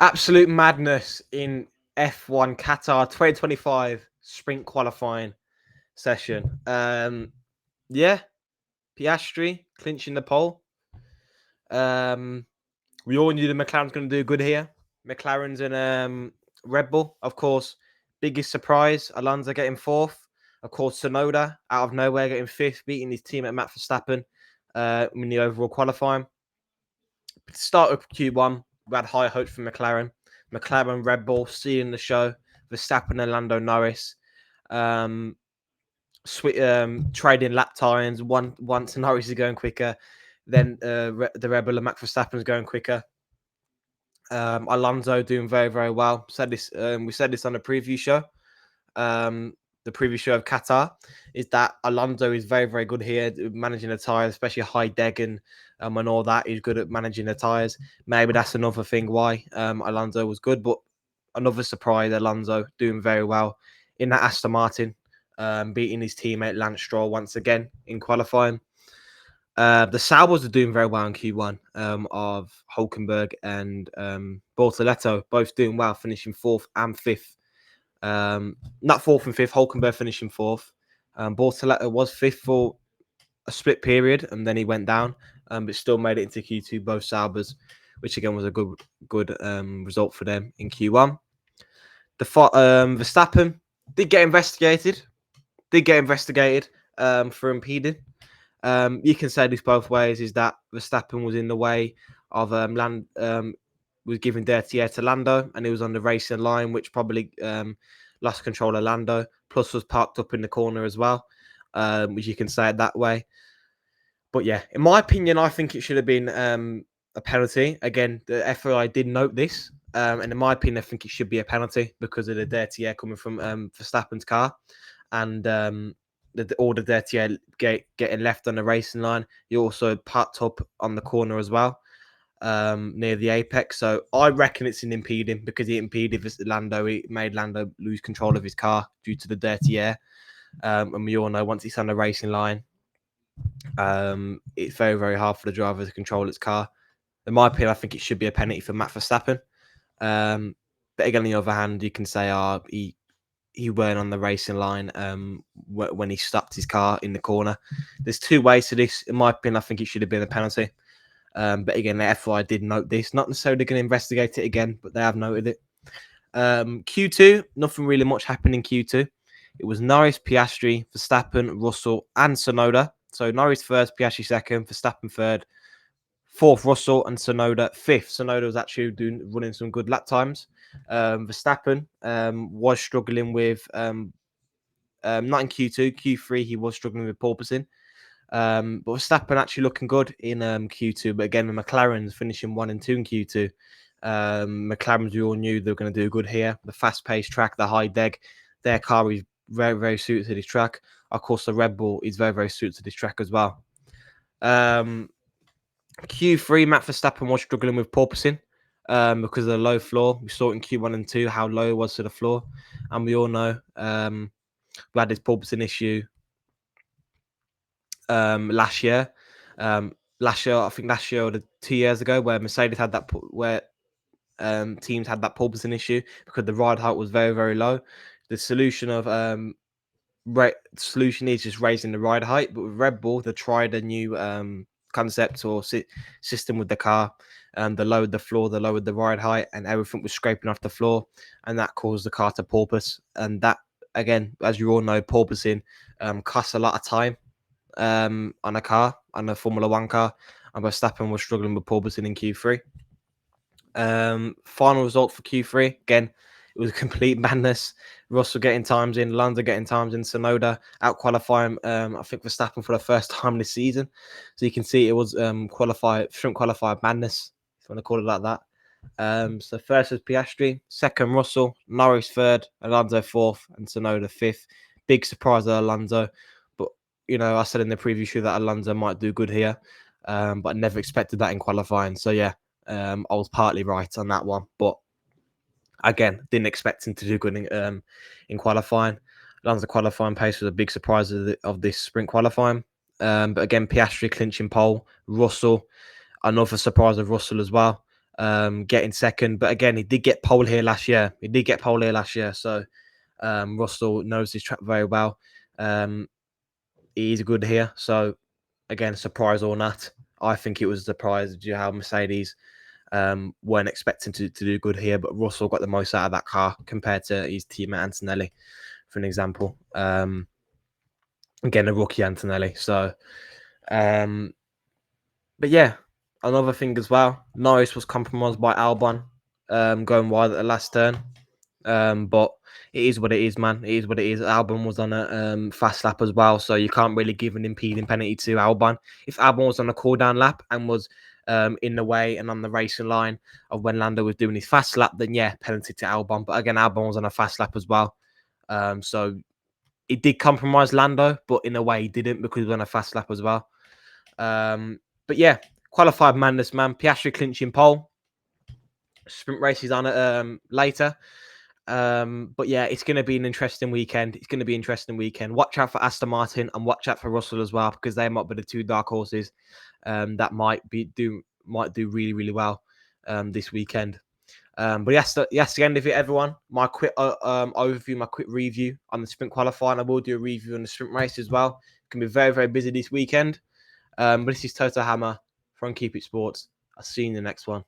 Absolute madness in F1 Qatar 2025 Sprint Qualifying session. Yeah, Piastri clinching the pole. We all knew the McLaren's going to do good here. McLaren's in Red Bull, of course. Biggest surprise, Alonso getting fourth. Of course, Tsunoda out of nowhere getting fifth, beating his teammate Matt Verstappen in the overall qualifying. Start of Q1, we had high hopes for McLaren. McLaren, Red Bull, seeing the show. Verstappen and Lando Norris. Trading lap times. Once Norris is going quicker, then the Red Bull and Max Verstappen is going quicker. Alonso doing very, very well. We said this on the preview show. The preview show of Qatar is that Alonso is very, very good here, managing the tyres, especially high deg and all that. He's good at managing the tyres. Maybe that's another thing why Alonso was good, but another surprise, Alonso doing very well in that Aston Martin, beating his teammate Lance Stroll once again in qualifying. The Saubers are doing very well in Q1 of Hulkenberg and Bortoletto, both doing well, finishing fourth and fifth. Not fourth and fifth, Hulkenberg finishing fourth. Bortoletto was fifth for a split period, and then he went down, but still made it into Q2, both Saubers, which again was a good result for them in Q1. Verstappen did get investigated for impeding. You can say this both ways, is that Verstappen was in the way of was giving dirty air to Lando, and he was on the racing line, which probably lost control of Lando, plus was parked up in the corner as well, which you can say it that way. But yeah, in my opinion, I think it should have been a penalty. Again, the FOI did note this, and in my opinion, I think it should be a penalty because of the dirty air coming from Verstappen's car, and all the dirty air getting left on the racing line. He also parked up on the corner as well, near the apex. So I reckon it's an impeding because he impeded Lando. He made Lando lose control of his car due to the dirty air. And we all know once he's on the racing line, it's very, very hard for the driver to control his car. In my opinion, I think it should be a penalty for Matt Verstappen. But again, on the other hand, you can say, he weren't on the racing line when he stopped his car in the corner. There's two ways to this. In my opinion, I think it should have been a penalty. But again, the FI did note this. Not necessarily going to investigate it again, but they have noted it. Q2, nothing really much happened in Q2. It was Norris, Piastri, Verstappen, Russell, and Tsunoda. So Norris first, Piastri second, Verstappen third, fourth Russell, and Tsunoda fifth. Tsunoda was actually running some good lap times. Verstappen was struggling with not in Q2, Q3 he was struggling with porpoising. But Verstappen actually looking good in Q2. But again, the McLaren's finishing 1 and 2 in Q2. McLaren's, we all knew they were going to do good here. The fast-paced track, the high deg, their car is very, very suited to this track. Of course, the Red Bull is very, very suited to this track as well. Q3, Matt Verstappen was struggling with porpoising because of the low floor. We saw it in Q1 and 2 how low it was to the floor. And we all know we had this porpoising issue last year. I think last year or 2 years ago, where Mercedes had that, where teams had that porpoising issue because the ride height was very, very low. The solution is just raising the ride height. But with Red Bull, they tried a new concept or system with the car. They lowered the floor, they lowered the ride height, and everything was scraping off the floor, and that caused the car to porpoise. And that, again, as you all know, porpoising costs a lot of time on a Formula One car, and Verstappen was struggling with porpoising in Q3. Final result for Q3, again, it was a complete madness. Russell getting times in, Lando getting times in, Tsunoda out qualifying. I think Verstappen for the first time this season, so you can see it was shouldn't qualify madness, if you want to call it like that. So first was Piastri, second Russell, Norris third, Alonso fourth, and Tsunoda fifth. Big surprise of Alonso, but I said in the preview show that Alonso might do good here, but I never expected that in qualifying. So yeah, I was partly right on that one, but again, didn't expect him to do good in qualifying. Alonso qualifying pace was a big surprise of this sprint qualifying. But again, Piastri clinching pole, Russell, another surprise of Russell as well. getting second. But again, he did get pole here last year. So Russell knows his track very well. He's good here. So again, surprise or not, I think it was a surprise how Mercedes weren't expecting to do good here, but Russell got the most out of that car compared to his teammate Antonelli, for an example. Again, a rookie Antonelli. So, but yeah, another thing as well, Norris was compromised by Albon going wide at the last turn. But it is what it is, man. It is what it is. Albon was on a fast lap as well, so you can't really give an impeding penalty to Albon. If Albon was on a cool down lap and was in the way and on the racing line of when Lando was doing his fast lap, then yeah, penalty to Albon. But again, Albon was on a fast lap as well. So it did compromise Lando, but in a way he didn't because he was on a fast lap as well. But yeah, qualified madness, man. Piastri clinching pole. Sprint race is on it later. But yeah, it's going to be an interesting weekend. Watch out for Aston Martin and watch out for Russell as well, because they might be the two dark horses that might do really, really well this weekend. But yes, that's the end of it, everyone. My quick overview, my quick review on the sprint qualifying. I will do a review on the sprint race as well. It's going to be very, very busy this weekend. But this is Toto Hammer from Keep It Sports. I'll see you in the next one.